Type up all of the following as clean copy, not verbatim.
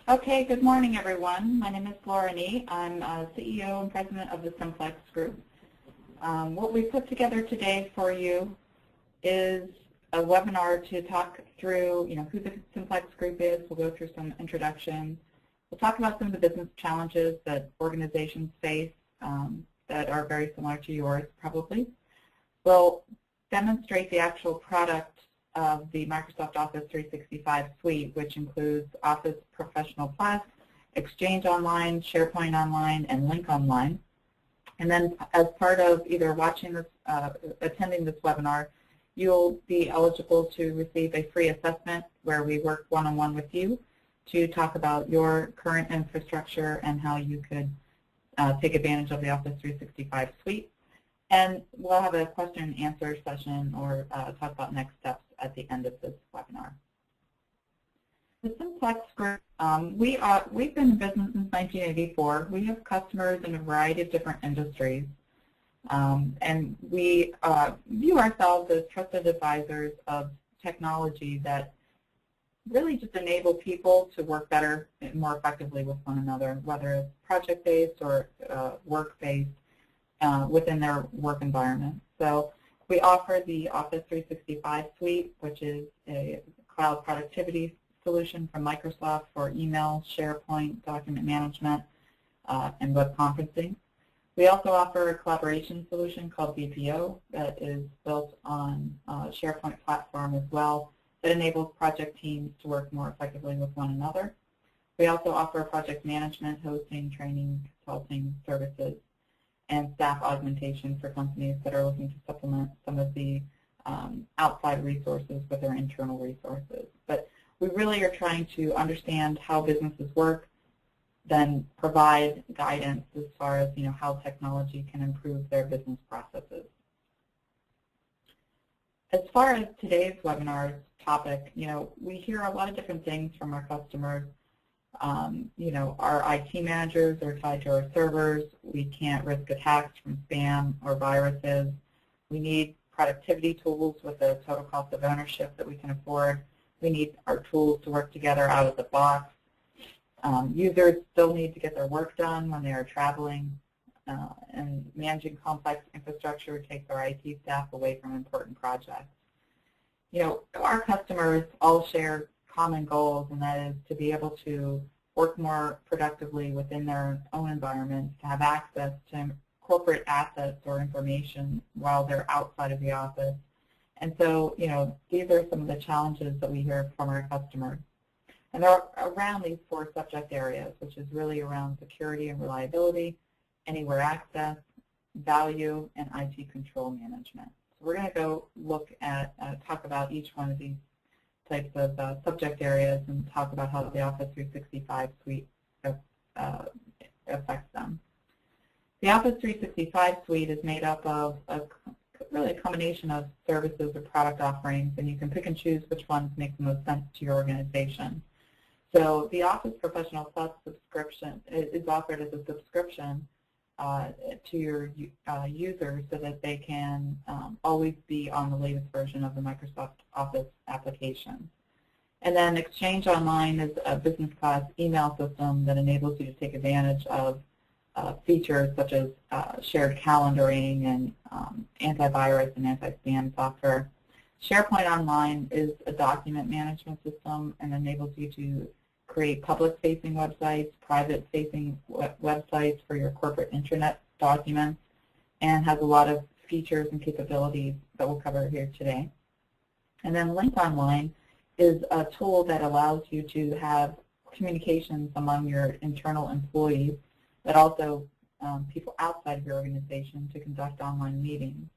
Okay, good morning, everyone. My name is Laura Nee. I'm CEO and President of the Simplex Group. What we put together today for you is a webinar to talk through, who the Simplex Group is. We'll go through some introductions. We'll talk about some of the business challenges that organizations face that are very similar to yours, probably. We'll demonstrate the actual product of the Microsoft Office 365 suite, which includes Office Professional Plus, Exchange Online, SharePoint Online, and Lync Online. And then as part of either watching this, attending this webinar, you'll be eligible to receive a free assessment where we work one-on-one with you to talk about your current infrastructure and how you could take advantage of the Office 365 suite. And we'll have a question and answer session or talk about next steps at the end of this webinar. The Simplex Group, we've been in business since 1984. We have customers in a variety of different industries. And we view ourselves as trusted advisors of technology that really just enable people to work better and more effectively with one another, whether it's project-based or work-based within their work environment. So we offer the Office 365 suite, which is a cloud productivity solution from Microsoft for email, SharePoint, document management, and web conferencing. We also offer a collaboration solution called BPO that is built on SharePoint platform as well that enables project teams to work more effectively with one another. We also offer project management, hosting, training, consulting services, and staff augmentation for companies that are looking to supplement some of the outside resources with their internal resources. But we really are trying to understand how businesses work, then provide guidance as far as how technology can improve their business processes. As far as today's webinar topic, we hear a lot of different things from our customers. Our IT managers are tied to our servers. We can't risk attacks from spam or viruses. We need productivity tools with a total cost of ownership that we can afford. We need our tools to work together out of the box. Users still need to get their work done when they are traveling, and managing complex infrastructure takes our IT staff away from important projects. Our customers all share common goals, and that is to be able to work more productively within their own environments, to have access to corporate assets or information while they're outside of the office. And so, these are some of the challenges that we hear from our customers. And they're around these 4 subject areas, which is really around security and reliability, anywhere access, value, and IT control management. So we're going to go look at, talk about each one of these types of subject areas and talk about how the Office 365 suite affects them. The Office 365 suite is made up of really a combination of services or product offerings, and you can pick and choose which ones make the most sense to your organization. So the Office Professional Plus subscription is offered as a subscription to your users so that they can always be on the latest version of the Microsoft Office application. And then Exchange Online is a business class email system that enables you to take advantage of features such as shared calendaring and antivirus and anti-spam software. SharePoint Online is a document management system and enables you to create public-facing websites, private-facing websites for your corporate intranet documents, and has a lot of features and capabilities that we'll cover here today. And then Lync Online is a tool that allows you to have communications among your internal employees, but also people outside of your organization to conduct online meetings,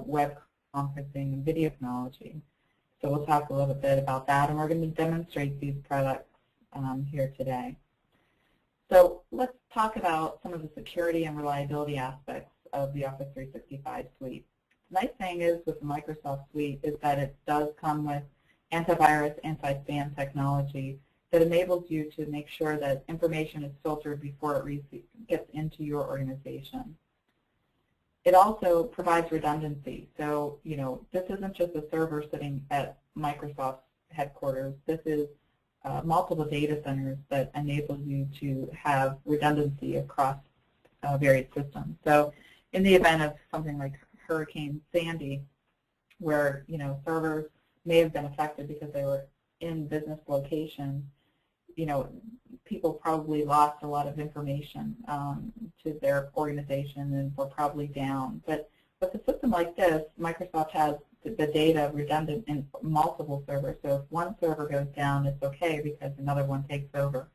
web conferencing, and video technology. So we'll talk a little bit about that, and we're going to demonstrate these products here today. So let's talk about some of the security and reliability aspects of the Office 365 suite. The nice thing is with the Microsoft suite is that it does come with antivirus, anti-spam technology that enables you to make sure that information is filtered before it gets into your organization. It also provides redundancy. So, this isn't just a server sitting at Microsoft's headquarters. This is multiple data centers that enable you to have redundancy across various systems. So in the event of something like Hurricane Sandy, where servers may have been affected because they were in business locations, people probably lost a lot of information to their organization and were probably down. But with a system like this, Microsoft has the data redundant in multiple servers. So if one server goes down, it's okay because another one takes over.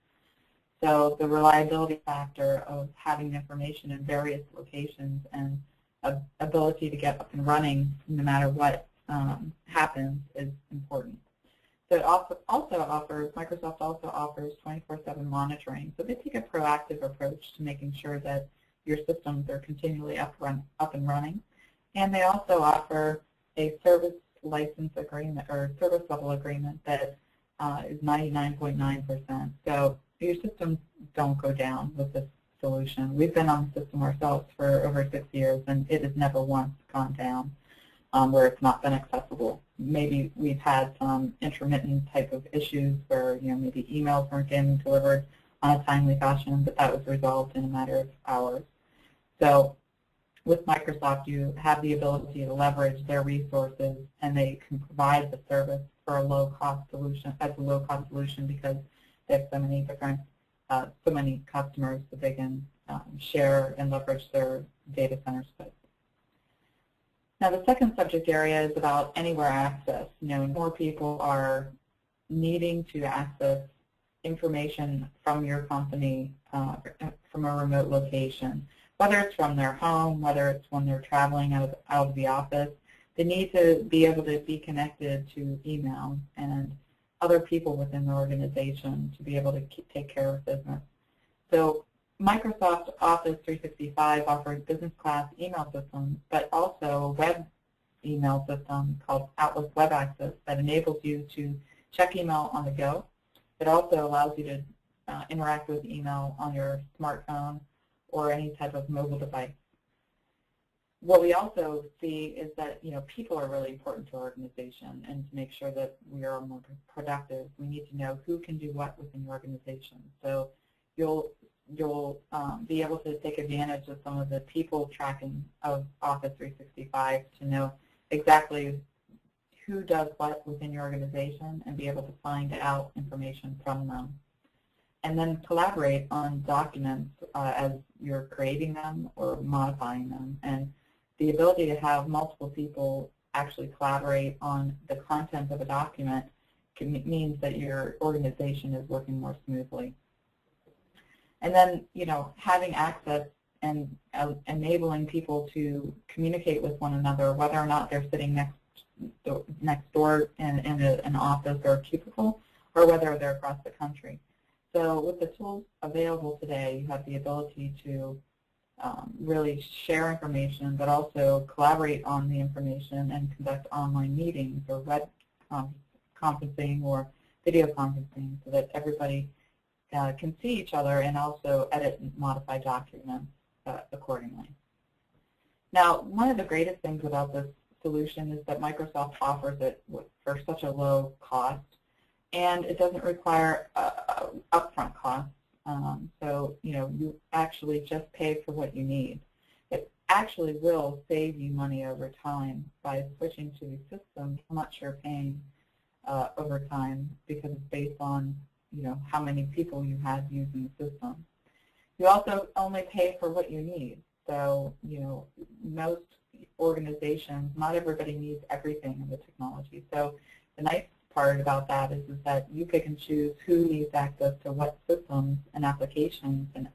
So the reliability factor of having information in various locations and ability to get up and running no matter what happens is important. So it also offers, Microsoft also offers 24/7 monitoring. So they take a proactive approach to making sure that your systems are continually up and running. And they also offer a service license agreement or service level agreement that is 99.9%. So your systems don't go down with this solution. We've been on the system ourselves for over 6 years, and it has never once gone down where it's not been accessible. Maybe we've had some intermittent type of issues where maybe emails weren't getting delivered on a timely fashion, but that was resolved in a matter of hours. So with Microsoft, you have the ability to leverage their resources, and they can provide the service for a low-cost solution because they have so many different, so many customers that they can share and leverage their data center space. Now, the second subject area is about anywhere access. More people are needing to access information from your company from a remote location. Whether it's from their home, whether it's when they're traveling out of the office, they need to be able to be connected to email and other people within the organization to be able to take care of business. So Microsoft Office 365 offers business class email systems, but also a web email system called Outlook Web Access that enables you to check email on the go. It also allows you to interact with email on your smartphone or any type of mobile device. What we also see is that people are really important to our organization, and to make sure that we are more productive, we need to know who can do what within the organization. So you'll be able to take advantage of some of the people tracking of Office 365 to know exactly who does what within your organization and be able to find out information from them. And then collaborate on documents as you're creating them or modifying them. And the ability to have multiple people actually collaborate on the content of a document means that your organization is working more smoothly. And then, having access and enabling people to communicate with one another, whether or not they're sitting next door in an office or a cubicle, or whether they're across the country. So with the tools available today, you have the ability to really share information, but also collaborate on the information and conduct online meetings or web conferencing or video conferencing so that everybody can see each other and also edit and modify documents accordingly. Now, one of the greatest things about this solution is that Microsoft offers it for such a low cost, and it doesn't require upfront costs. So, you actually just pay for what you need. It actually will save you money over time by switching to the system, how much you're paying over time, because it's based on, how many people you have using the system. You also only pay for what you need. So, most organizations, not everybody needs everything in the technology. So the nice part about that is that you pick and choose who needs access to what systems and applications, and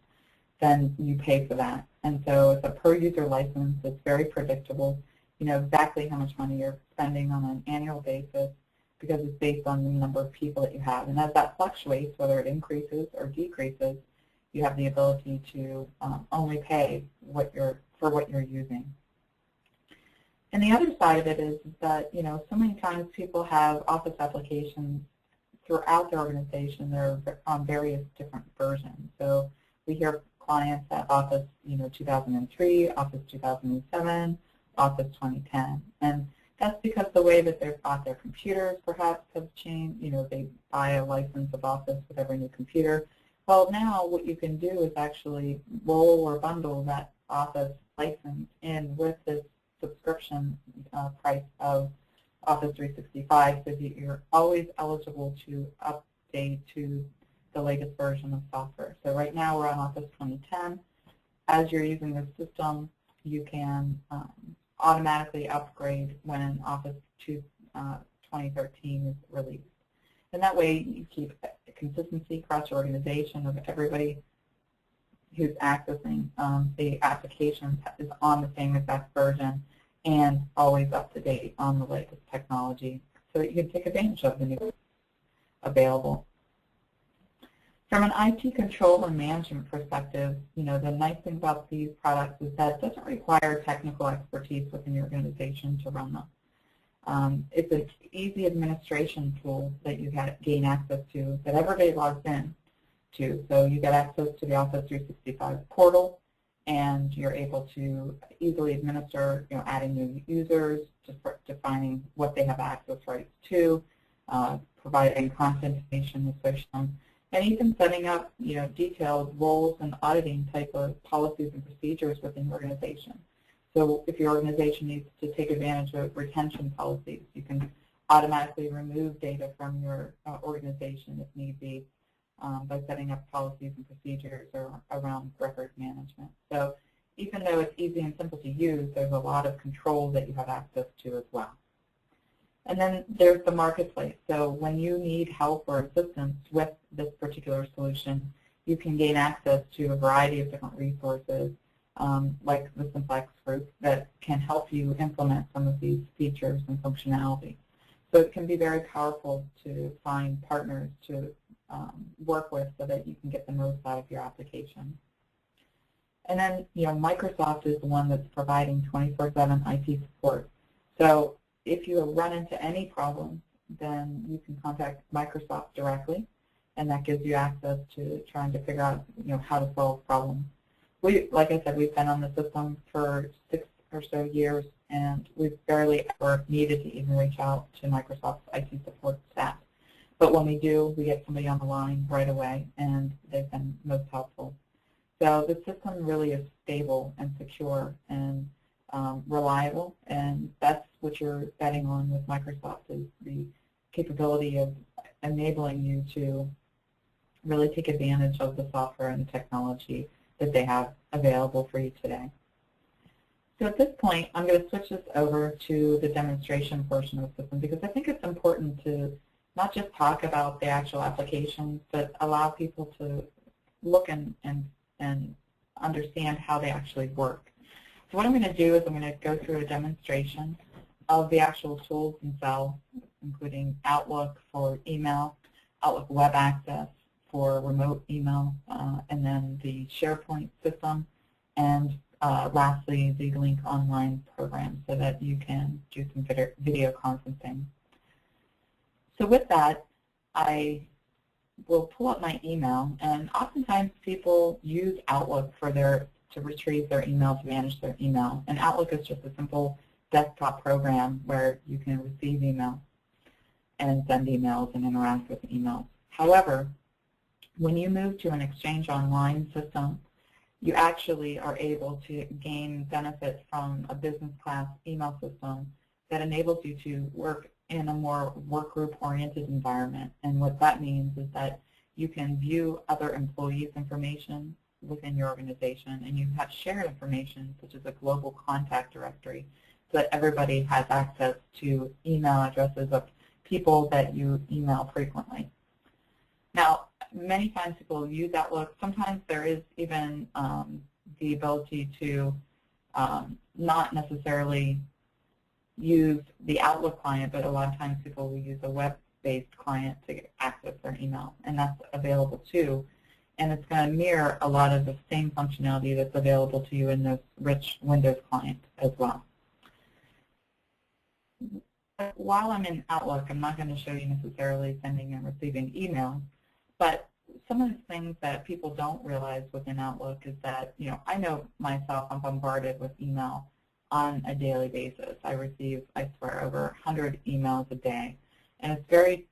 then you pay for that. And so it's a per-user license. It's very predictable. You know exactly how much money you're spending on an annual basis because it's based on the number of people that you have. And as that fluctuates, whether it increases or decreases, you have the ability to only pay for what you're using. And the other side of it is that, so many times people have Office applications throughout their organization. They're on various different versions. So we hear clients at Office, 2003, Office 2007, Office 2010. And That's because the way that they've bought their computers perhaps have changed. They buy a license of Office with every new computer. Well, now what you can do is actually roll or bundle that Office license in with this subscription price of Office 365 so that you're always eligible to update to the latest version of software. So right now we're on Office 2010. As you're using the system, you can automatically upgrade when Office 2013 is released. And that way you keep consistency across your organization of everybody who's accessing the application is on the same exact version and always up to date on the latest technology so that you can take advantage of the new available. From an IT control and management perspective, the nice thing about these products is that it doesn't require technical expertise within your organization to run them. It's an easy administration tool that you gain access to that everybody logs in to. So you get access to the Office 365 portal, and you're able to easily administer, adding new users, defining what they have access rights to, providing content information associated, and even setting up, detailed roles and auditing type of policies and procedures within your organization. So if your organization needs to take advantage of retention policies, you can automatically remove data from your organization if need be by setting up policies and procedures around record management. So even though it's easy and simple to use, there's a lot of control that you have access to as well. And then there's the marketplace. So when you need help or assistance with this particular solution, you can gain access to a variety of different resources like the Simplex Group that can help you implement some of these features and functionality. So it can be very powerful to find partners to work with so that you can get the most out of your application. And then, Microsoft is the one that's providing 24/7 IT support. So if you run into any problems, then you can contact Microsoft directly, and that gives you access to trying to figure out, how to solve problems. Like I said, we've been on the system for 6 or so years, and we've barely ever needed to even reach out to Microsoft's IT support staff. But when we do, we get somebody on the line right away, and they've been most helpful. So the system really is stable and secure and reliable, and that's what you're betting on with Microsoft is the capability of enabling you to really take advantage of the software and the technology that they have available for you today. So at this point, I'm going to switch this over to the demonstration portion of the system because I think it's important to not just talk about the actual applications, but allow people to look and understand how they actually work. So what I'm going to do is I'm going to go through a demonstration of the actual tools themselves, including Outlook for email, Outlook web access for remote email, and then the SharePoint system, and lastly, the Link Online program so that you can do some video conferencing. So with that, I will pull up my email, and oftentimes people use Outlook for to retrieve their email, to manage their email. And Outlook is just a simple desktop program where you can receive email and send emails and interact with emails. However, when you move to an Exchange Online system, you actually are able to gain benefit from a business class email system that enables you to work in a more work group oriented environment. And what that means is that you can view other employees' information within your organization, and you have shared information such as a global contact directory so that everybody has access to email addresses of people that you email frequently. Now, many times people use Outlook. Sometimes there is even the ability to not necessarily use the Outlook client, but a lot of times people will use a web-based client to access their email, and that's available too. And it's going to mirror a lot of the same functionality that's available to you in those rich Windows clients as well. While I'm in Outlook, I'm not going to show you necessarily sending and receiving email, but some of the things that people don't realize within Outlook is that, I know myself, I'm bombarded with email on a daily basis. I receive, I swear, over 100 emails a day. And it's very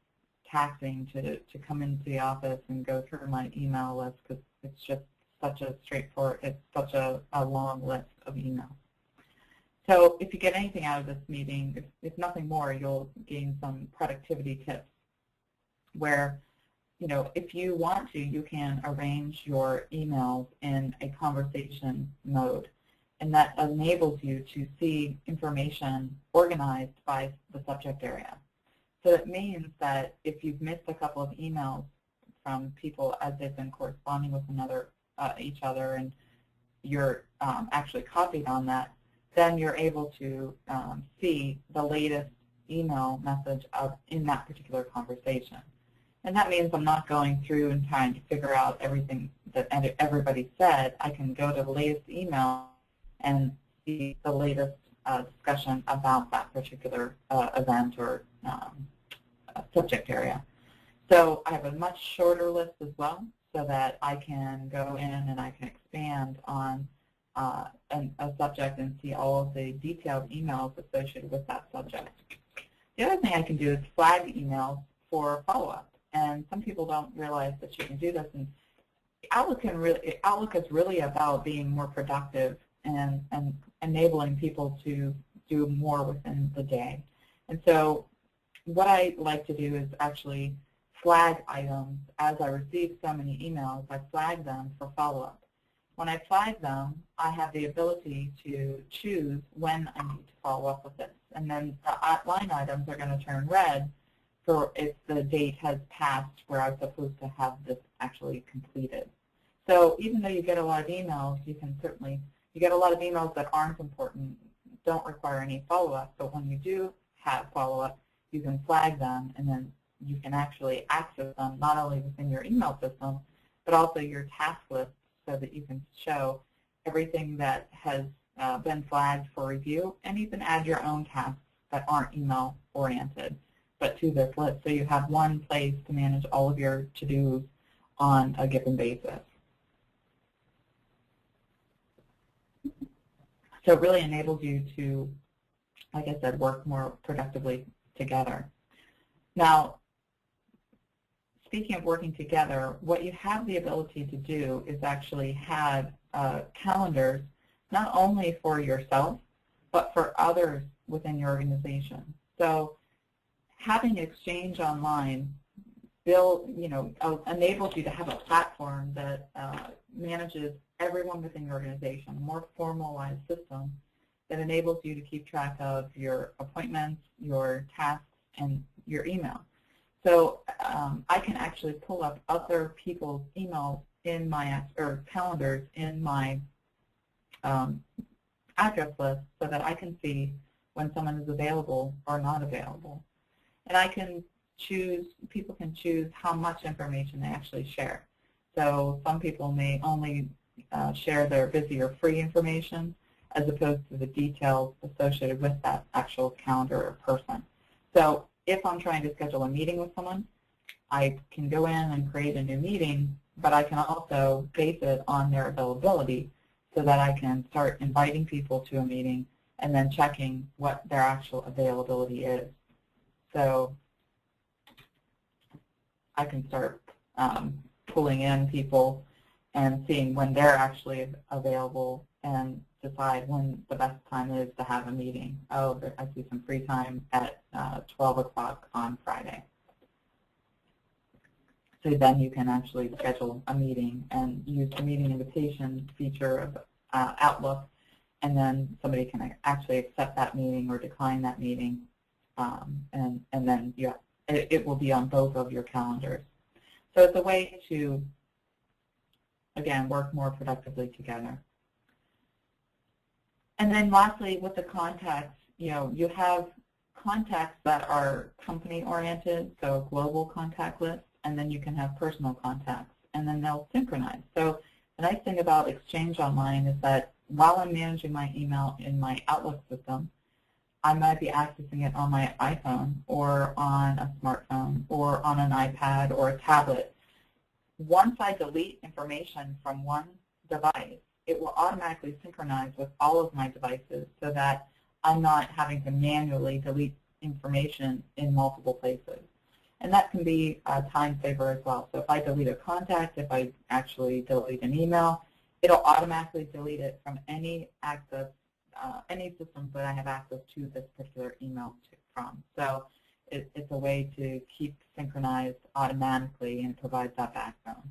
taxing to come into the office and go through my email list because it's just such a straightforward, it's such a long list of emails. So if you get anything out of this meeting, if nothing more, you'll gain some productivity tips where, you know, if you want to, you can arrange your emails in a conversation mode. And that enables you to see information organized by the subject area. So it means that if you've missed a couple of emails from people as they've been corresponding with each other, and you're actually copied on that, then you're able to see the latest email message in that particular conversation. And that means I'm not going through and trying to figure out everything that everybody said. I can go to the latest email and see the latest discussion about that particular event or subject area. So I have a much shorter list as well, so that I can go in and I can expand on a subject and see all of the detailed emails associated with that subject. The other thing I can do is flag emails for follow-up, and some people don't realize that you can do this. And Outlook is really about being more productive and enabling people to do more within the day. And so what I like to do is actually flag items. As I receive so many emails, I flag them for follow-up. When I flag them, I have the ability to choose when I need to follow up with this. And then the line items are going to turn red for if the date has passed where I was supposed to have this actually completed. So even though you get a lot of emails, you get a lot of emails that aren't important, don't require any follow-up, but when you do have follow-up, you can flag them, and then you can actually access them not only within your email system, but also your task list, so that you can show everything that has been flagged for review, and even add your own tasks that aren't email-oriented, but to this list. So you have one place to manage all of your to-dos on a given basis. So it really enables you to, like I said, work more productively together. Now, speaking of working together, what you have the ability to do is actually have calendars not only for yourself, but for others within your organization. So having Exchange Online enables you to have a platform that manages everyone within your organization, a more formalized system that enables you to keep track of your appointments, your tasks, and your email. So I can actually pull up other people's emails in my calendars in my address list, so that I can see when someone is available or not available. And I can choose, people can choose how much information they actually share. So some people may only share their busy or free information, as opposed to the details associated with that actual calendar or person. So if I'm trying to schedule a meeting with someone, I can go in and create a new meeting, but I can also base it on their availability, so that I can start inviting people to a meeting and then checking what their actual availability is. So I can start pulling in people and seeing when they're actually available and decide when the best time is to have a meeting. Oh, I see some free time at 12 o'clock on Friday. So then you can actually schedule a meeting and use the meeting invitation feature of Outlook, and then somebody can actually accept that meeting or decline that meeting, and then it will be on both of your calendars. So it's a way to, again, work more productively together. And then lastly, with the contacts, you have contacts that are company-oriented, so global contact lists, and then you can have personal contacts, and then they'll synchronize. So the nice thing about Exchange Online is that while I'm managing my email in my Outlook system, I might be accessing it on my iPhone or on a smartphone or on an iPad or a tablet. Once I delete information from one device, it will automatically synchronize with all of my devices so that I'm not having to manually delete information in multiple places. And that can be a time saver as well. So if I delete a contact, if I actually delete an email, it'll automatically delete it from any access, any systems that I have access to this particular email from. So it's a way to keep synchronized automatically and provides that backbone.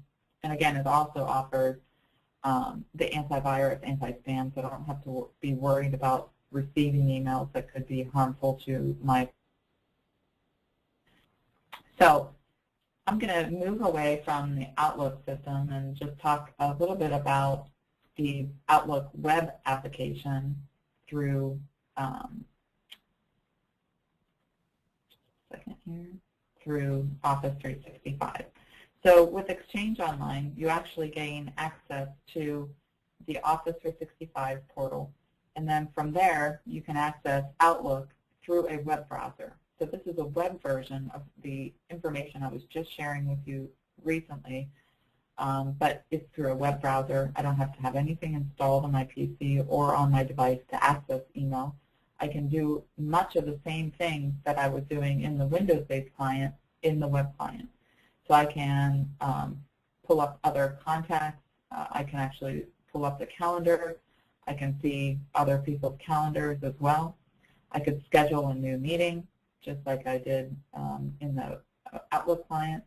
And again, it also offers the antivirus, anti-spam, so I don't have to be worried about receiving emails that could be harmful to my. So I'm going to move away from the Outlook system and just talk a little bit about the Outlook web application through through Office 365. So with Exchange Online, you actually gain access to the Office 365 portal, and then from there you can access Outlook through a web browser. So this is a web version of the information I was just sharing with you recently, but it's through a web browser. I don't have to have anything installed on my PC or on my device to access email. I can do much of the same things that I was doing in the Windows-based client in the web client. So I can pull up other contacts. I can actually pull up the calendar. I can see other people's calendars as well. I could schedule a new meeting, just like I did in the Outlook client.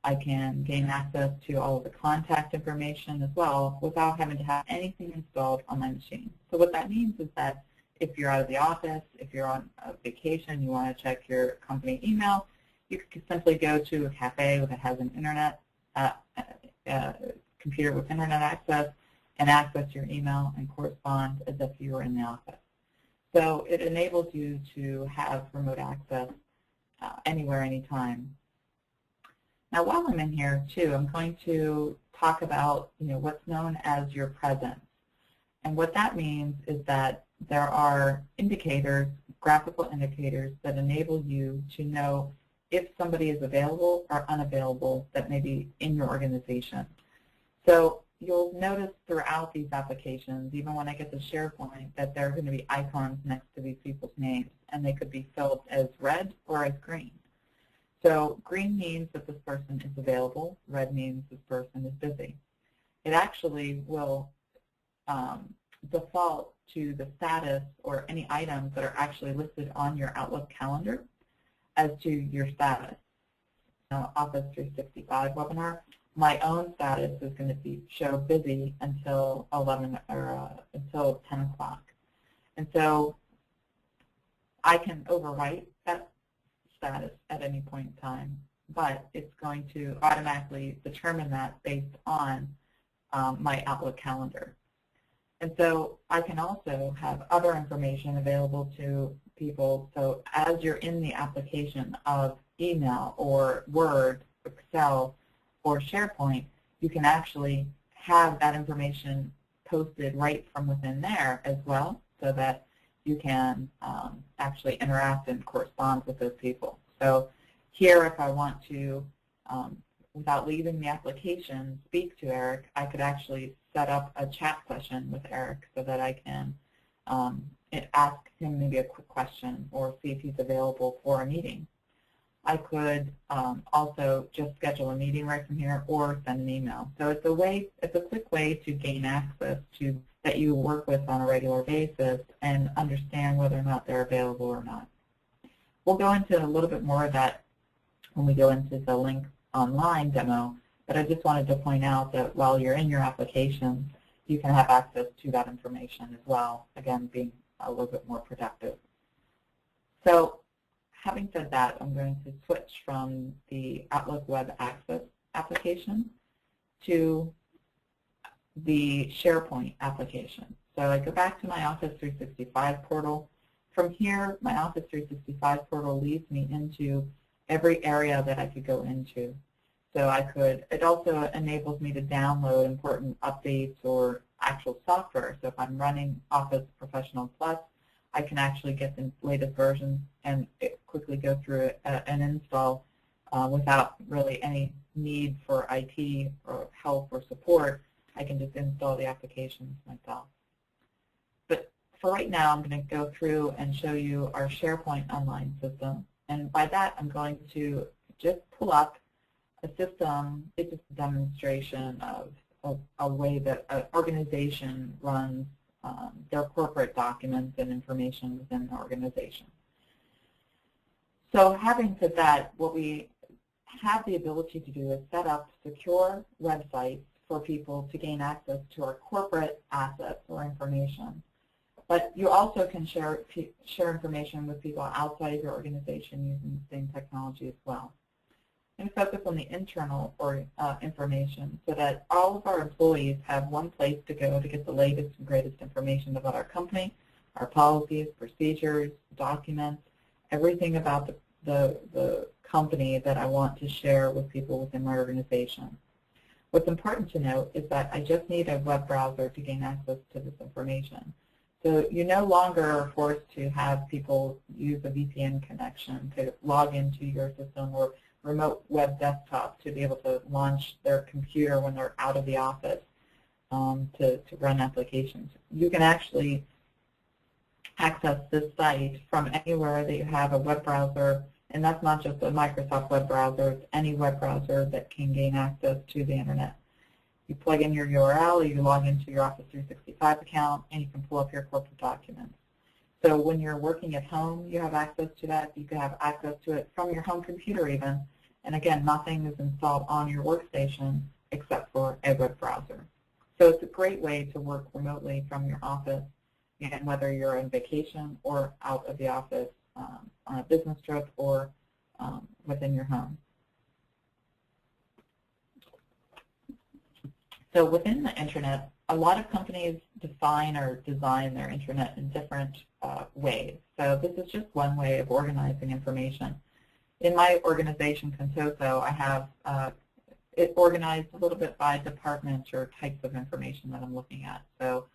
I can gain access to all of the contact information as well without having to have anything installed on my machine. So what that means is that if you're out of the office, if you're on a vacation, you want to check your company email, you can simply go to a cafe that has an internet, computer with internet access, and access your email and correspond as if you were in the office. So it enables you to have remote access anywhere, anytime. Now, while I'm in here, too, I'm going to talk about what's known as your presence. And what that means is that there are indicators, graphical indicators, that enable you to know if somebody is available or unavailable that may be in your organization. So you'll notice throughout these applications, even when I get to SharePoint, that there are going to be icons next to these people's names, and they could be filled as red or as green. So green means that this person is available. Red means this person is busy. It actually will default to the status or any items that are actually listed on your Outlook calendar as to your status. Now, Office 365 webinar, my own status is going to be show busy until 11 or until 10 o'clock. And so I can overwrite that status at any point in time, but it's going to automatically determine that based on my Outlook calendar. And so I can also have other information available to people. So as you're in the application of email or Word, Excel, or SharePoint, you can actually have that information posted right from within there as well, so that you can actually interact and correspond with those people. So here, if I want to, without leaving the application, speak to Eric, I could actually set up a chat session with Eric so that I can ask him maybe a quick question or see if he's available for a meeting. I could also just schedule a meeting right from here or send an email. So it's a quick way to gain access to that you work with on a regular basis and understand whether or not they're available or not. We'll go into a little bit more of that when we go into the Link Online demo, but I just wanted to point out that while you're in your application, you can have access to that information as well, again, being a little bit more productive. So having said that, I'm going to switch from the Outlook Web Access application to the SharePoint application. So I go back to my Office 365 portal. From here, my Office 365 portal leads me into every area that I could go into. So it also enables me to download important updates or actual software. So if I'm running Office Professional Plus, I can actually get the latest version and quickly go through an install without really any need for IT or help or support I can just install the applications myself. But for right now, I'm going to go through and show you our SharePoint online system. And by that, I'm going to just pull up a system. It's just a demonstration of a way that an organization runs their corporate documents and information within the organization. So having said that, what we have the ability to do is set up secure websites for people to gain access to our corporate assets or information. But you also can share information with people outside of your organization using the same technology as well. And focus on the internal information so that all of our employees have one place to go to get the latest and greatest information about our company, our policies, procedures, documents, everything about the company that I want to share with people within my organization. What's important to note is that I just need a web browser to gain access to this information. So you no longer are forced to have people use a VPN connection to log into your system or remote web desktop to be able to launch their computer when they're out of the office to run applications. You can actually access this site from anywhere that you have a web browser, and that's not just a Microsoft web browser, it's any web browser that can gain access to the internet. You plug in your URL, you log into your Office 365 account, and you can pull up your corporate documents. So when you're working at home, you have access to that. You can have access to it from your home computer even. And again, nothing is installed on your workstation except for a web browser. So it's a great way to work remotely from your office, and whether you're on vacation or out of the office on a business trip or within your home. So within the internet, a lot of companies define or design their internet in different ways. So this is just one way of organizing information. In my organization, Contoso, I have it organized a little bit by department or types of information that I'm looking at. So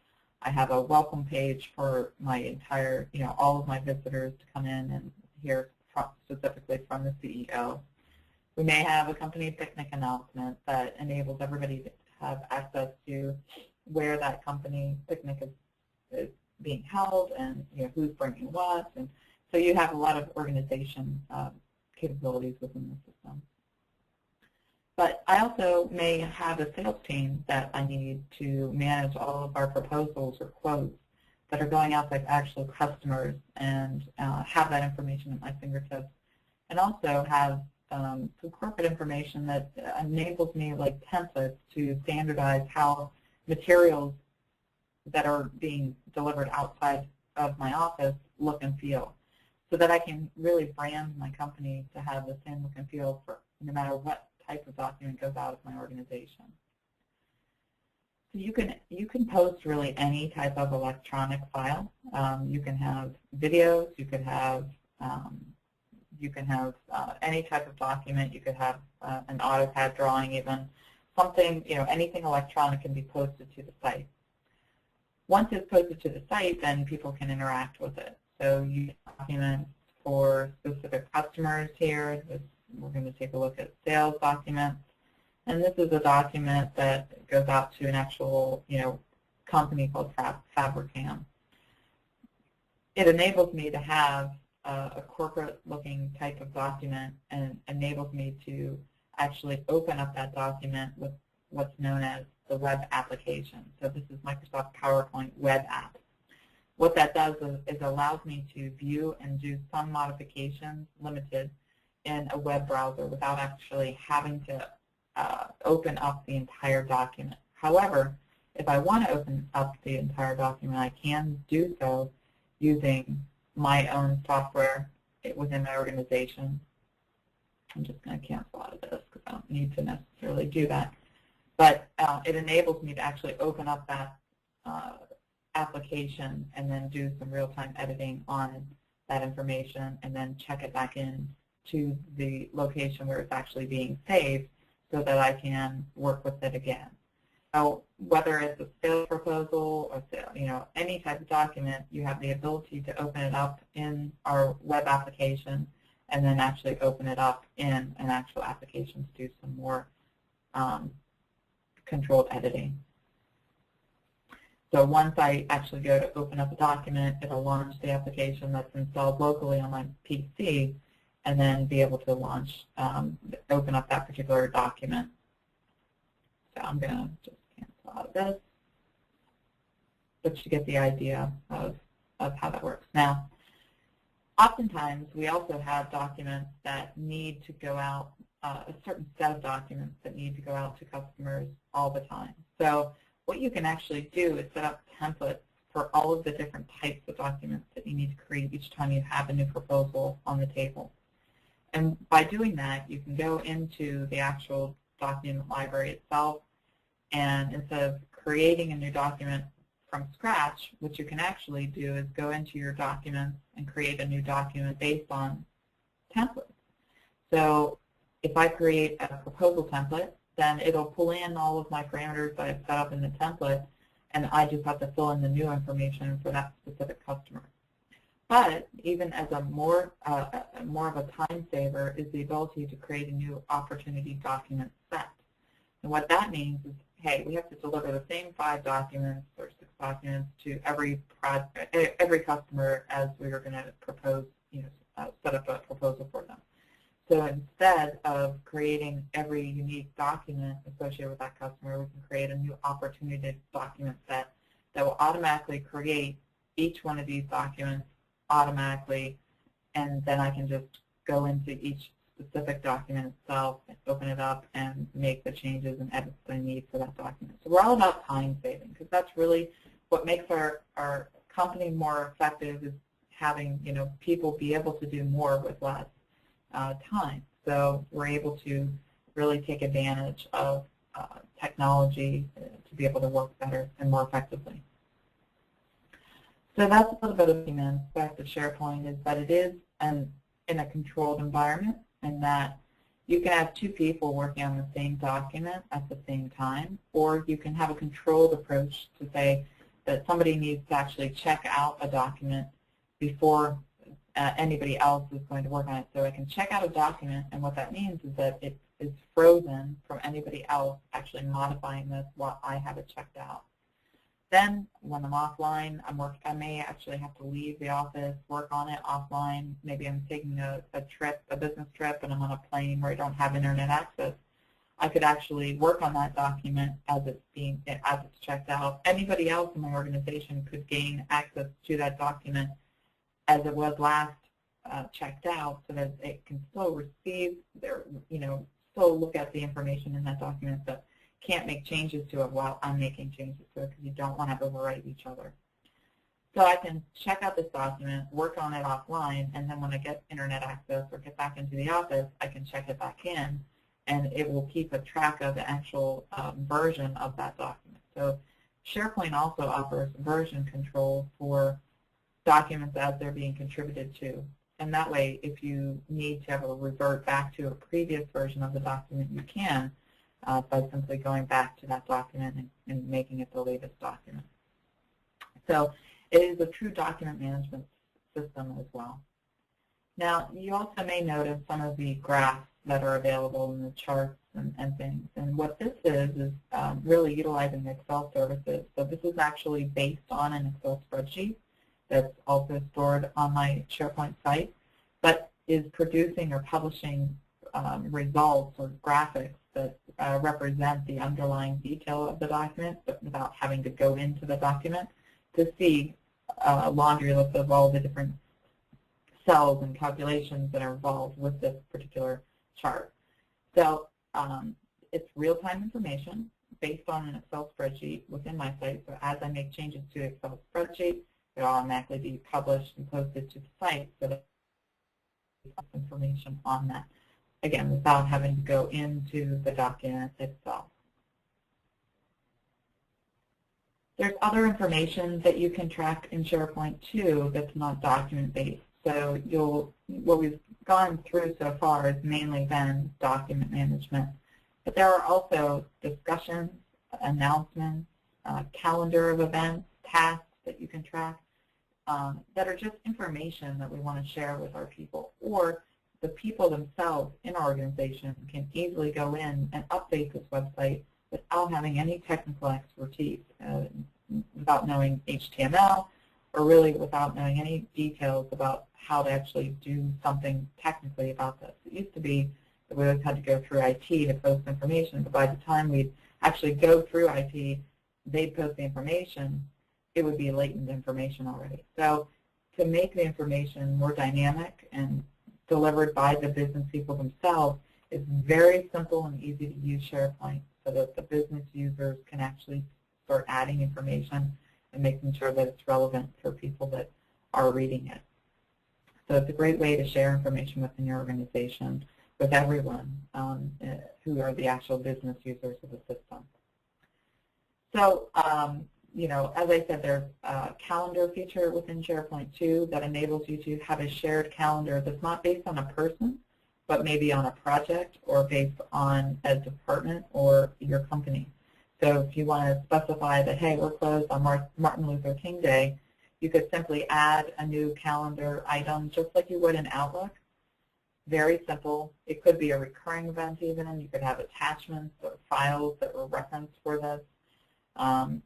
I have a welcome page for my entire, all of my visitors to come in and hear specifically from the CEO. We may have a company picnic announcement that enables everybody to have access to where that company picnic is being held and who's bringing what. And so you have a lot of organization capabilities within the system. But I also may have a sales team that I need to manage all of our proposals or quotes that are going out to actual customers and have that information at my fingertips. And also have some corporate information that enables me, like templates, to standardize how materials that are being delivered outside of my office look and feel, so that I can really brand my company to have the same look and feel for no matter what type of document goes out of my organization. So you can post really any type of electronic file. You can have videos. You could have any type of document. You could have an AutoCAD drawing, even something. Anything electronic can be posted to the site. Once it's posted to the site, then people can interact with it. So you documents for specific customers here. We're going to take a look at sales documents. And this is a document that goes out to an actual, company called Fabricam. It enables me to have a corporate-looking type of document and enables me to actually open up that document with what's known as the web application. So this is Microsoft PowerPoint web app. What that does is allows me to view and do some modifications limited in a web browser without actually having to open up the entire document. However, if I want to open up the entire document, I can do so using my own software within my organization. I'm just going to cancel out of this because I don't need to necessarily do that. But it enables me to actually open up that application and then do some real-time editing on that information and then check it back in to the location where it's actually being saved so that I can work with it again. So whether it's a sales proposal or any type of document, you have the ability to open it up in our web application and then actually open it up in an actual application to do some more controlled editing. So once I actually go to open up a document, it'll launch the application that's installed locally on my PC, and then be able to launch, open up that particular document. So I'm going to just cancel out of this, but you get the idea of how that works. Now, oftentimes we also have documents that need to go out, a certain set of documents that need to go out to customers all the time. So what you can actually do is set up templates for all of the different types of documents that you need to create each time you have a new proposal on the table. And by doing that, you can go into the actual document library itself, and instead of creating a new document from scratch, what you can actually do is go into your documents and create a new document based on templates. So if I create a proposal template, then it'll pull in all of my parameters that I've set up in the template, and I just have to fill in the new information for that specific customer. But even as a more of a time saver is the ability to create a new opportunity document set. And what that means is, hey, we have to deliver the same 5 documents or 6 documents to every customer as we are going to propose, set up a proposal for them. So instead of creating every unique document associated with that customer, we can create a new opportunity document set that will automatically create each one of these documents automatically, and then I can just go into each specific document itself and open it up and make the changes and edits that I need for that document. So we're all about time saving, because that's really what makes our company more effective, is having people be able to do more with less time. So we're able to really take advantage of technology to be able to work better and more effectively. So that's a little bit of the main aspect of SharePoint, is that it is in a controlled environment, and that you can have 2 people working on the same document at the same time, or you can have a controlled approach to say that somebody needs to actually check out a document before anybody else is going to work on it. So I can check out a document, and what that means is that it is frozen from anybody else actually modifying this while I have it checked out. Then when I'm offline, I may actually have to leave the office, work on it offline. Maybe I'm taking a business trip, and I'm on a plane where I don't have internet access. I could actually work on that document as it's checked out. Anybody else in my organization could gain access to that document as it was last checked out, so that it can still receive still look at the information in that document, but can't make changes to it while I'm making changes to it, because you don't want to overwrite each other. So I can check out this document, work on it offline, and then when I get internet access or get back into the office, I can check it back in, and it will keep a track of the actual version of that document. So SharePoint also offers version control for documents as they're being contributed to. And that way, if you need to have a revert back to a previous version of the document, you can by simply going back to that document and making it the latest document. So it is a true document management system as well. Now, you also may notice some of the graphs that are available in the charts and things. And what this is really utilizing Excel services. So this is actually based on an Excel spreadsheet that's also stored on my SharePoint site, but is producing or publishing results or graphics that represent the underlying detail of the document, but without having to go into the document to see a laundry list of all the different cells and calculations that are involved with this particular chart. So it's real-time information based on an Excel spreadsheet within my site. So as I make changes to the Excel spreadsheet, it will automatically be published and posted to the site so that there's information on that, again, without having to go into the document itself. There's other information that you can track in SharePoint too that's not document-based. So what we've gone through so far has mainly been document management. But there are also discussions, announcements, calendar of events, tasks that you can track that are just information that we want to share with our people. Or the people themselves in our organization can easily go in and update this website without having any technical expertise. without knowing HTML, or really without knowing any details about how to actually do something technically about this. It used to be that we always had to go through IT to post information, but by the time we'd actually go through IT, they'd post the information, it would be latent information already. So to make the information more dynamic and delivered by the business people themselves, it's very simple and easy to use SharePoint so that the business users can actually start adding information and making sure that it's relevant for people that are reading it. So it's a great way to share information within your organization with everyone who are the actual business users of the system. So, you know, as I said, there's a calendar feature within SharePoint too that enables you to have a shared calendar that's not based on a person, but maybe on a project or based on a department or your company. So if you want to specify that, hey, we're closed on Martin Luther King Day, you could simply add a new calendar item just like you would in Outlook. Very simple. It could be a recurring event even, and you could have attachments or files that were referenced for this.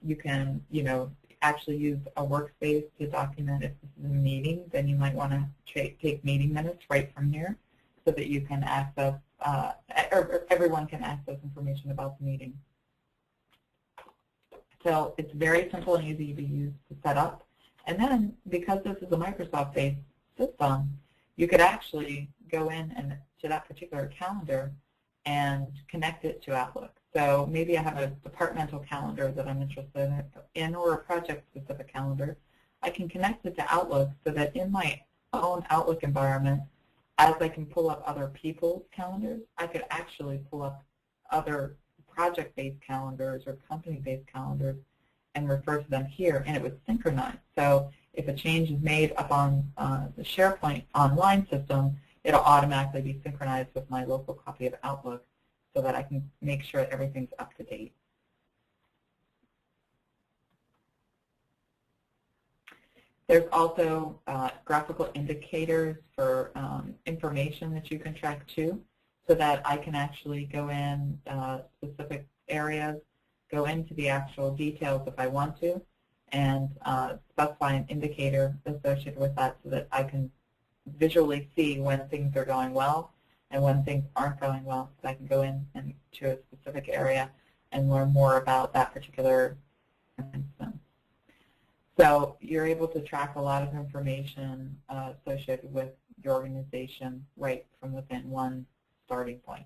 You can, you know, actually use a workspace to document if this is a meeting, then you might want to take meeting minutes right from here so that you can access, or everyone can access information about the meeting. So it's very simple and easy to use to set up. And then, because this is a Microsoft-based system, you could actually go in and to that particular calendar and connect it to Outlook. So maybe I have a departmental calendar that I'm interested in or a project-specific calendar. I can connect it to Outlook so that in my own Outlook environment, as I can pull up other people's calendars, I could actually pull up other project-based calendars or company-based calendars and refer to them here, and it would synchronize. So if a change is made up on the SharePoint online system, it'll automatically be synchronized with my local copy of Outlook so that I can make sure that everything's up to date. There's also graphical indicators for information that you can track too, so that I can actually go in specific areas, go into the actual details if I want to, and specify an indicator associated with that so that I can visually see when things are going well and when things aren't going well, so I can go in and to a specific area and learn more about that particular instance. So you're able to track a lot of information associated with your organization right from within one starting point.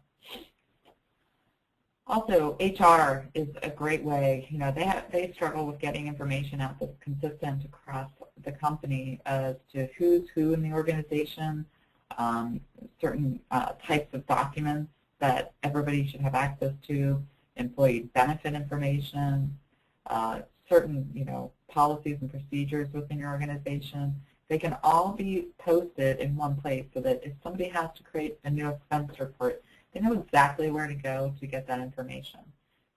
Also, HR is a great way. You know, they struggle with getting information out that's consistent across the company as to who's who in the organization, certain types of documents that everybody should have access to, employee benefit information, certain, you know, policies and procedures within your organization. They can all be posted in one place so that if somebody has to create a new expense report, they know exactly where to go to get that information.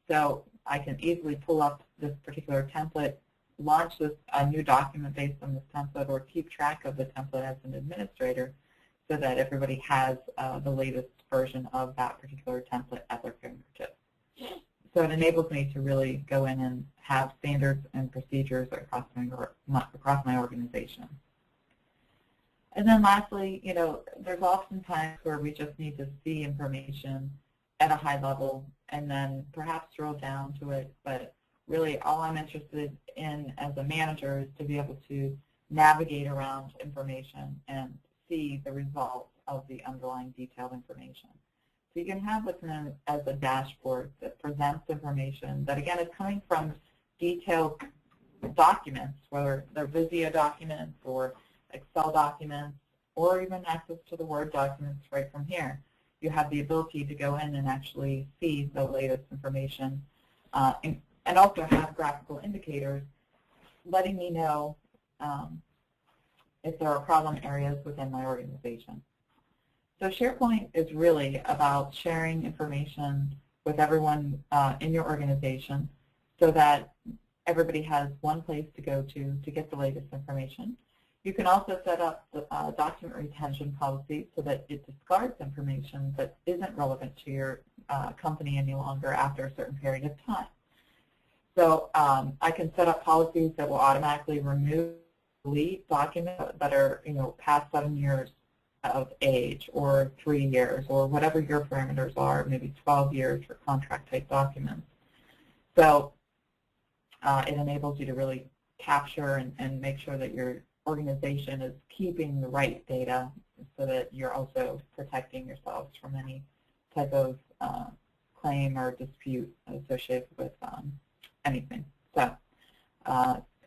So I can easily pull up this particular template, launch a new document based on this template, or keep track of the template as an administrator so that everybody has the latest version of that particular template at their fingertips. So it enables me to really go in and have standards and procedures across my organization. And then lastly, you know, there's often times where we just need to see information at a high level and then perhaps drill down to it, but really all I'm interested in as a manager is to be able to navigate around information and see the results of the underlying detailed information. So you can have what's known as a dashboard that presents information that, again, is coming from detailed documents, whether they're Visio documents or Excel documents, or even access to the Word documents right from here. You have the ability to go in and actually see the latest information and also have graphical indicators letting me know if there are problem areas within my organization. So SharePoint is really about sharing information with everyone in your organization so that everybody has one place to go to get the latest information. You can also set up the document retention policy so that it discards information that isn't relevant to your company any longer after a certain period of time. So I can set up policies that will automatically remove delete documents that are, past 7 years of age, or 3 years, or whatever your parameters are, maybe 12 years for contract type documents. So it enables you to really capture and make sure that your organization is keeping the right data so that you're also protecting yourselves from any type of claim or dispute associated with anything. So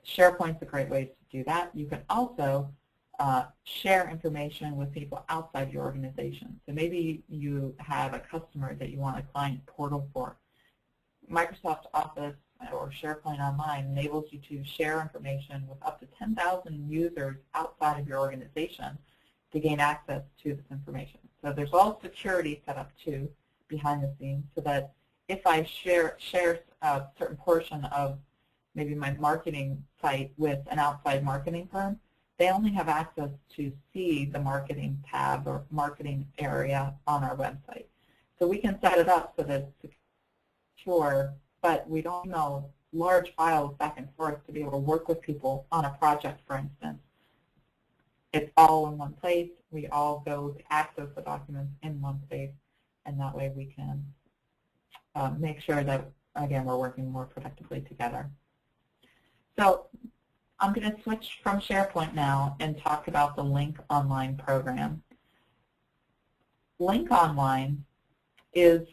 SharePoint's a great way to do that. You can also share information with people outside your organization. So maybe you have a customer that you want a client portal for. Microsoft Office or SharePoint Online enables you to share information with up to 10,000 users outside of your organization to gain access to this information. So there's all security set up too behind the scenes, so that if I share a certain portion of maybe my marketing site with an outside marketing firm, they only have access to see the marketing tab or marketing area on our website. So we can set it up so that it's secure, but we don't know large files back and forth to be able to work with people on a project, for instance. It's all in one place. We all go to access the documents in one place, and that way we can make sure that, again, we're working more productively together. So I'm going to switch from SharePoint now and talk about the Link Online program. Link Online is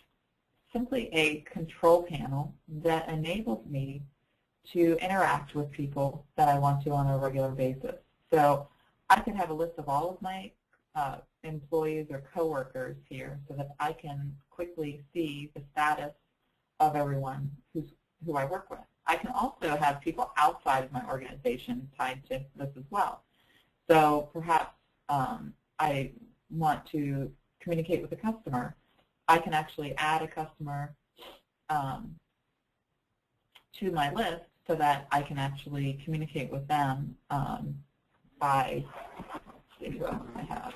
simply a control panel that enables me to interact with people that I want to on a regular basis. So I could have a list of all of my employees or coworkers here so that I can quickly see the status of everyone who I work with. I can also have people outside of my organization tied to this as well. So perhaps I want to communicate with a customer. I can actually add a customer to my list so that I can actually communicate with them by, let's see what I have.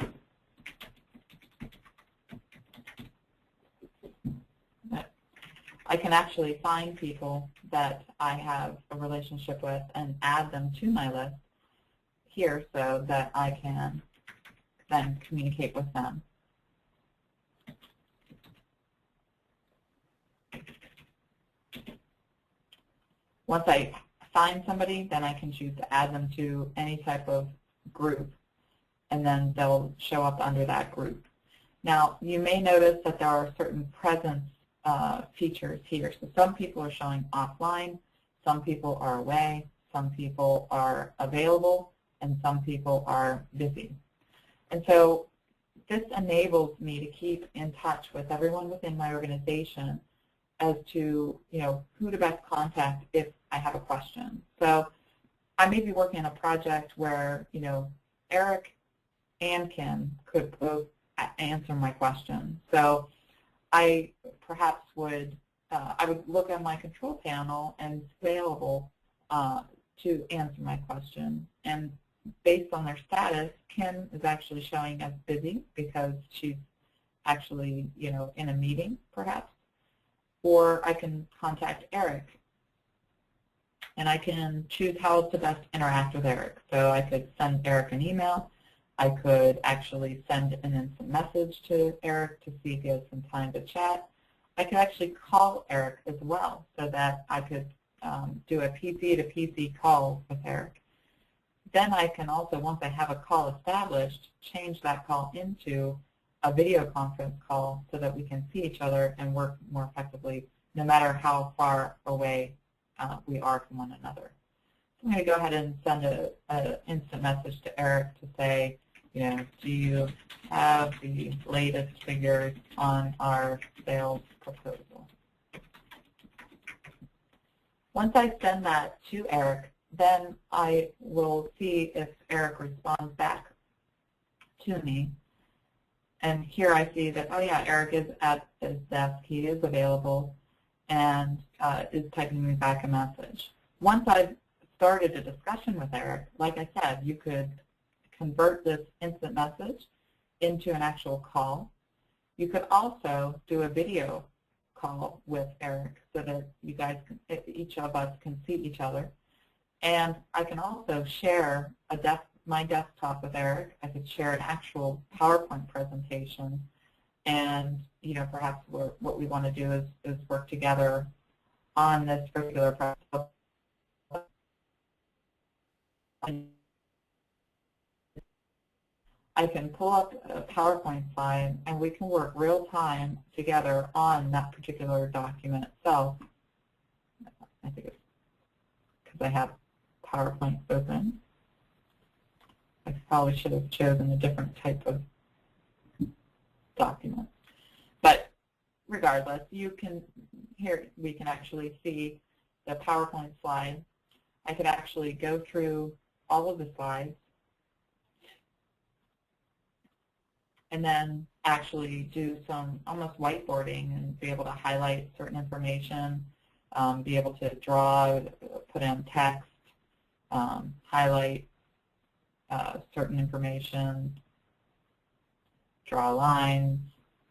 I can actually find people that I have a relationship with and add them to my list here so that I can then communicate with them. Once I find somebody, then I can choose to add them to any type of group, and then they'll show up under that group. Now, you may notice that there are certain presence features here. So some people are showing offline, some people are away, some people are available, and some people are busy. And so this enables me to keep in touch with everyone within my organization as to, who to best contact if I have a question. So I may be working on a project where, Eric and Kim could both answer my question. So I perhaps would, I would look at my control panel and it's available to answer my question. And based on their status, Kim is actually showing as busy because she's actually, in a meeting perhaps. Or I can contact Eric, and I can choose how to best interact with Eric. So I could send Eric an email. I could actually send an instant message to Eric to see if he has some time to chat. I could actually call Eric as well so that I could do a PC-to-PC call with Eric. Then I can also, once I have a call established, change that call into a video conference call so that we can see each other and work more effectively no matter how far away we are from one another. So I'm going to go ahead and send an instant message to Eric to say, do you have the latest figures on our sales proposal? Once I send that to Eric, then I will see if Eric responds back to me. And here I see that, oh yeah, Eric is at his desk, he is available, and is typing me back a message. Once I've started a discussion with Eric, like I said, you could convert this instant message into an actual call. You could also do a video call with Eric so that you guys, each of us can see each other. And I can also share my desktop with Eric. I could share an actual PowerPoint presentation. And perhaps what we want to do is work together on this particular project. I can pull up a PowerPoint slide, and we can work real time together on that particular document itself. I think it's because I have PowerPoint open. I probably should have chosen a different type of document. But regardless, we can actually see the PowerPoint slide. I could actually go through all of the slides and then actually do some almost whiteboarding and be able to highlight certain information, be able to draw, put in text, highlight certain information, draw lines.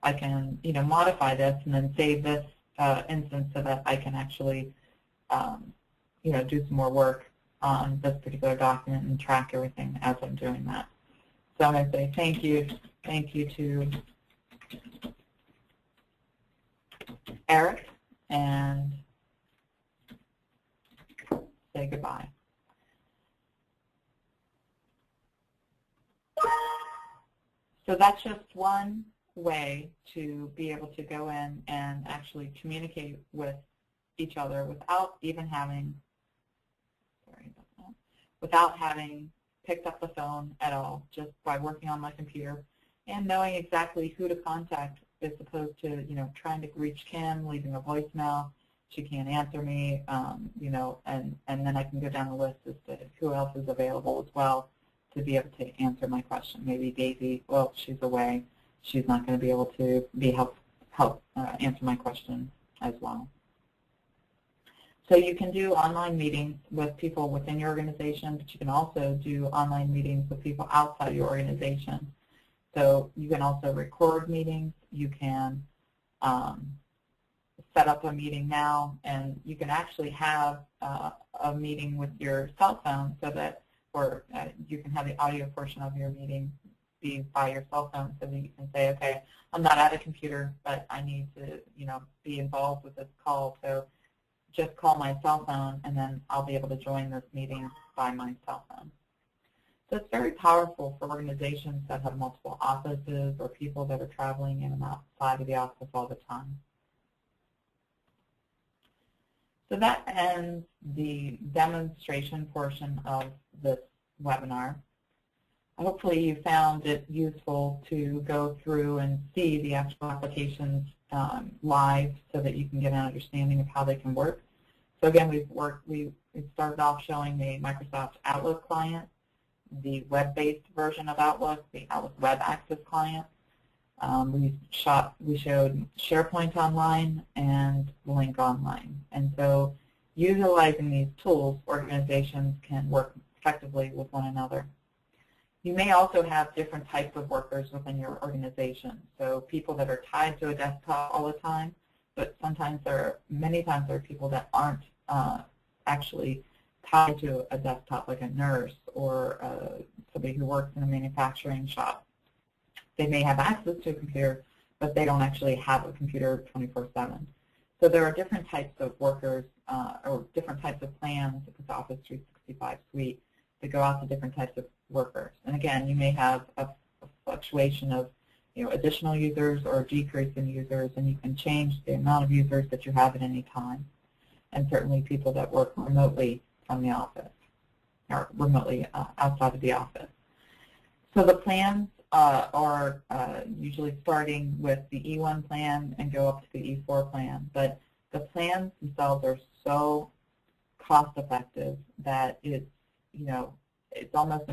I can modify this and then save this instance so that I can actually do some more work on this particular document and track everything as I'm doing that. So I'm going to say thank you to Eric and say goodbye. So that's just one way to be able to go in and actually communicate with each other without even having, without having picked up the phone at all, just by working on my computer and knowing exactly who to contact as opposed to, trying to reach Kim, leaving a voicemail. She can't answer me, and then I can go down the list as to who else is available as well to be able to answer my question. Maybe Daisy, well, she's away. She's not going to be able to help answer my question as well. So you can do online meetings with people within your organization, but you can also do online meetings with people outside your organization. So you can also record meetings. You can set up a meeting now, and you can actually have a meeting with your cell phone so that, or you can have the audio portion of your meeting be by your cell phone so that you can say, okay, I'm not at a computer, but I need to, be involved with this call. So just call my cell phone, and then I'll be able to join this meeting by my cell phone. So it's very powerful for organizations that have multiple offices or people that are traveling in and outside of the office all the time. So that ends the demonstration portion of this webinar. Hopefully you found it useful to go through and see the actual applications live so that you can get an understanding of how they can work. So again, we started off showing the Microsoft Outlook client, the web-based version of Outlook, the Outlook Web Access client. We showed SharePoint Online and Link Online. And so utilizing these tools, organizations can work effectively with one another. You may also have different types of workers within your organization. So people that are tied to a desktop all the time, but many times there are people that aren't actually tied to a desktop, like a nurse or somebody who works in a manufacturing shop. They may have access to a computer, but they don't actually have a computer 24/7. So there are different types of workers or different types of plans with Office 365 Suite that go out to different types of workers. And again, you may have a fluctuation of additional users or a decrease in users, and you can change the amount of users that you have at any time. And certainly people that work remotely from the office or remotely outside of the office. So the plans are usually starting with the E1 plan and go up to the E4 plan. But the plans themselves are so cost effective that it's almost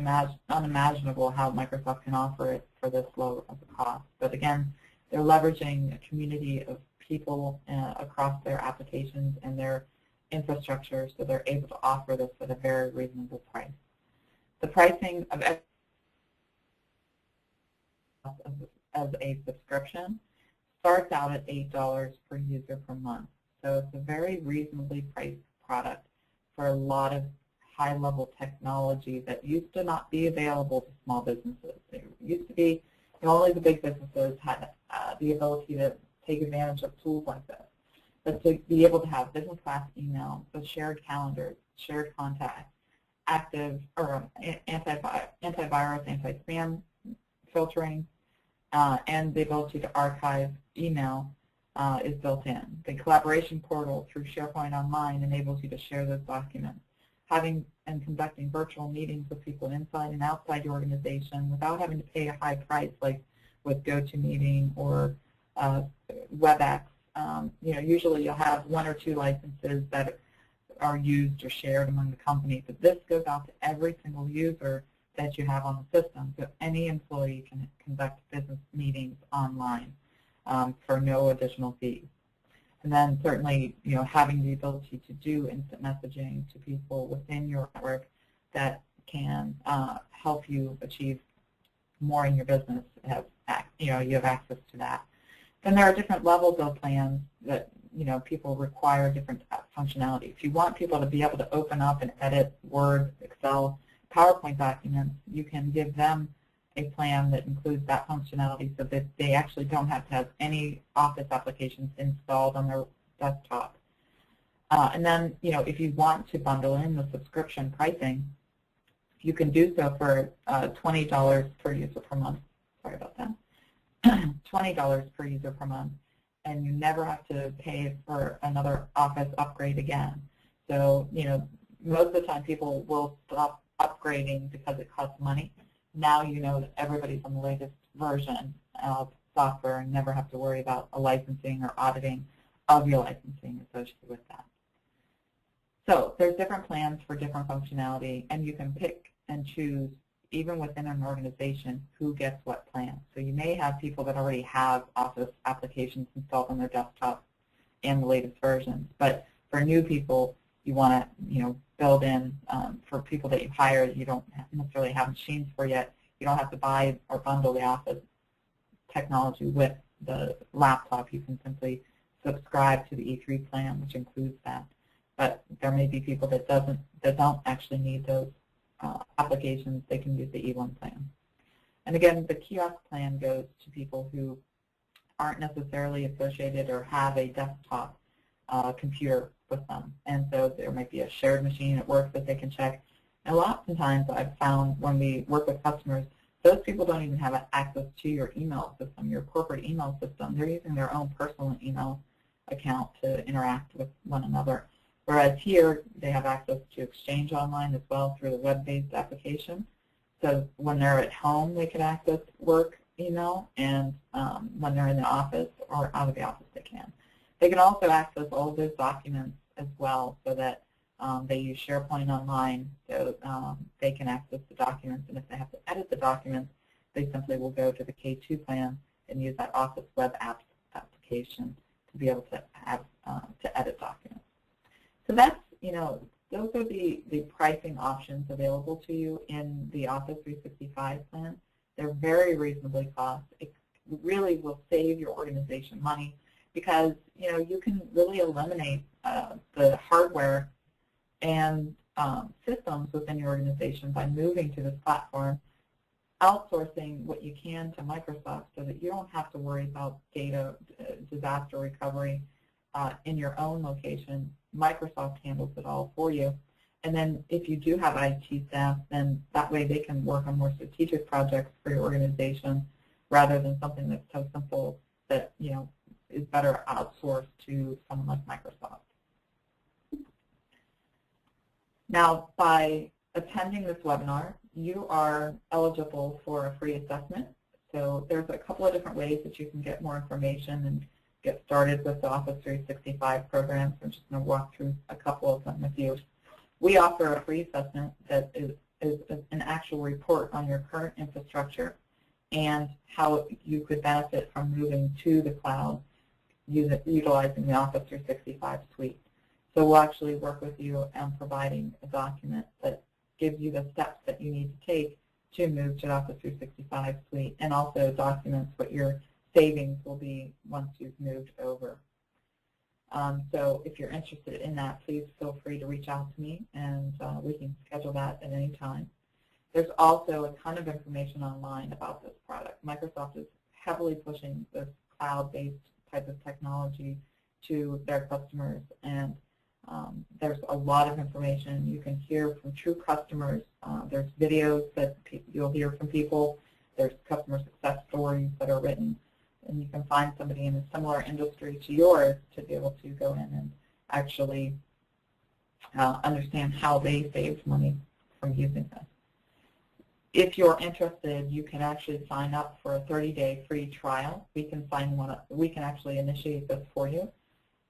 unimaginable how Microsoft can offer it for this low of a cost. But again, they're leveraging a community of people across their applications and their infrastructure, so they're able to offer this at a very reasonable price. The pricing of as a subscription starts out at $8 per user per month. So it's a very reasonably priced product for a lot of high-level technology that used to not be available to small businesses. It used to be only the big businesses had the ability to take advantage of tools like this. But to be able to have business class email, so shared calendars, shared contacts, active or antivirus, anti-spam filtering, and the ability to archive email is built in. The collaboration portal through SharePoint Online enables you to share those documents. Having and conducting virtual meetings with people inside and outside your organization without having to pay a high price like with GoToMeeting or WebEx. Usually you'll have 1 or 2 licenses that are used or shared among the company, but this goes out to every single user that you have on the system, so any employee can conduct business meetings online for no additional fees. And then certainly, having the ability to do instant messaging to people within your network that can help you achieve more in your business. You have access to that. Then there are different levels of plans that people require different functionality. If you want people to be able to open up and edit Word, Excel, PowerPoint documents, you can give them a plan that includes that functionality so that they actually don't have to have any Office applications installed on their desktop. And then, if you want to bundle in the subscription pricing, you can do so for $20 per user per month. Sorry about that. $20 per user per month, and you never have to pay for another Office upgrade again. So, most of the time people will stop upgrading because it costs money. Now you know that everybody's on the latest version of software and never have to worry about a licensing or auditing of your licensing associated with that. So there's different plans for different functionality, and you can pick and choose even within an organization who gets what plan. So you may have people that already have Office applications installed on their desktop and the latest versions, but for new people, you want to build in, for people that you hire that you don't necessarily have machines for yet, you don't have to buy or bundle the Office technology with the laptop. You can simply subscribe to the E3 plan, which includes that. But there may be people that don't actually need those applications. They can use the E1 plan. And again, the kiosk plan goes to people who aren't necessarily associated or have a desktop computer with them. And so there might be a shared machine at work that they can check. And oftentimes I've found when we work with customers, those people don't even have access to your email system, your corporate email system. They're using their own personal email account to interact with one another. Whereas here, they have access to Exchange Online as well through the web-based application. So when they're at home, they can access work email, and when they're in the office or out of the office, they can. They can also access all of those documents as well, so that they use SharePoint Online, so they can access the documents. And if they have to edit the documents, they simply will go to the K2 plan and use that Office Web Apps application to be able to have to edit documents. So that's, those are the pricing options available to you in the Office 365 plan. They're very reasonably priced. It really will save your organization money because, you can really eliminate the hardware and systems within your organization by moving to this platform, outsourcing what you can to Microsoft so that you don't have to worry about data disaster recovery in your own location. Microsoft handles it all for you. And then if you do have IT staff, then that way they can work on more strategic projects for your organization rather than something that's so simple that, is better outsourced to someone like Microsoft. Now, by attending this webinar, you are eligible for a free assessment. So there's a couple of different ways that you can get more information and get started with the Office 365 programs. I'm just going to walk through a couple of them with you. We offer a free assessment that is an actual report on your current infrastructure and how you could benefit from moving to the cloud utilizing the Office 365 suite. So we'll actually work with you on providing a document that gives you the steps that you need to take to move to the Office 365 suite, and also documents what your savings will be once you've moved over. So if you're interested in that, please feel free to reach out to me, and we can schedule that at any time. There's also a ton of information online about this product. Microsoft is heavily pushing this cloud-based type of technology to their customers, and there's a lot of information you can hear from true customers. There's videos that you'll hear from people. There's customer success stories that are written, and you can find somebody in a similar industry to yours to be able to go in and actually understand how they saved money from using this. If you're interested, you can actually sign up for a 30-day free trial. We can actually initiate this for you,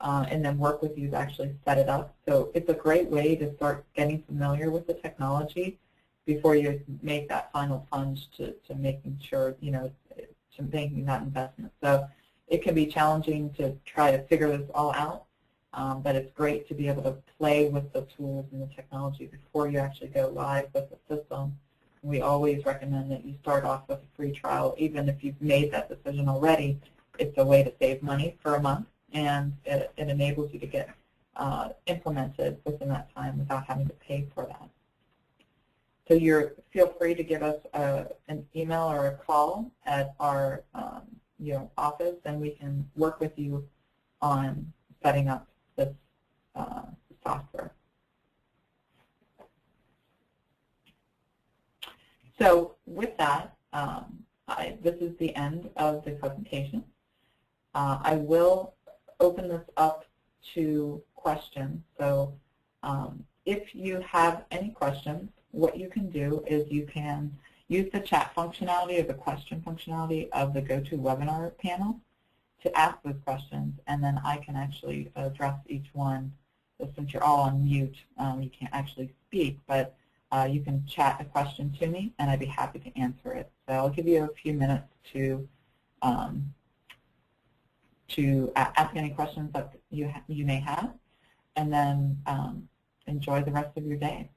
and then work with you to actually set it up. So it's a great way to start getting familiar with the technology before you make that final plunge to making sure, to making that investment. So it can be challenging to try to figure this all out, but it's great to be able to play with the tools and the technology before you actually go live with the system. We always recommend that you start off with a free trial. Even if you've made that decision already, it's a way to save money for a month, and it enables you to get implemented within that time without having to pay for that. So feel free to give us an email or a call at our office, and we can work with you on setting up this software. So with that, this is the end of the presentation. I will open this up to questions. So if you have any questions, what you can do is you can use the chat functionality or the question functionality of the GoToWebinar panel to ask those questions, and then I can actually address each one. So since you're all on mute, you can't actually speak, but you can chat a question to me, and I'd be happy to answer it. So I'll give you a few minutes to ask any questions that you may have, and then enjoy the rest of your day.